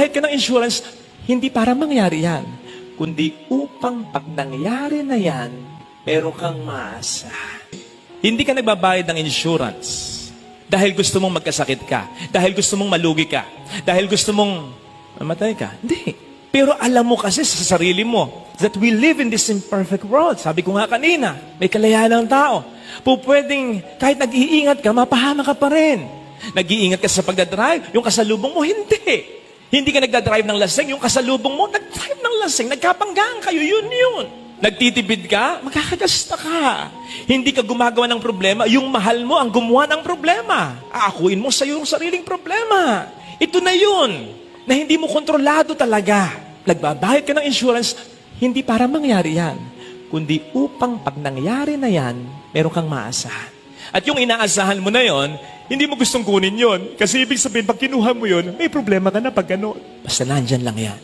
Nagbabayad ka ng insurance, hindi para mangyari yan, kundi upang pag nangyari na yan, meron kang maasa. Hindi ka nagbabayad ng insurance dahil gusto mong magkasakit ka, dahil gusto mong malugi ka, dahil gusto mong mamatay ka. Hindi. Pero alam mo kasi sa sarili mo that we live in this imperfect world. Sabi ko nga kanina, may kalayaan ng tao. Pwedeng kahit nag-iingat ka, mapahama ka pa rin. Nag-iingat ka sa pagdadrive, yung kasalubong mo, hindi. Hindi ka nagdadrive ng lasing, yung kasalubong mo, nagdrive ng lasing, nagkapanggaan kayo, yun. Nagtitipid ka, magkakagasta ka. Hindi ka gumagawa ng problema, yung mahal mo ang gumawa ng problema. Aakuin mo sa iyong sariling problema. Ito na yun, na hindi mo kontrolado talaga. Nagbabayad ka ng insurance, hindi para mangyari yan, kundi upang pag nangyari na yan, meron kang maasahan. At yung inaasahan mo na yon, hindi mo gustong kunin yon. Kasi ibig sabihin, pag kinuha mo yon, may problema ka na pag gano'n. Basta nandyan lang yan.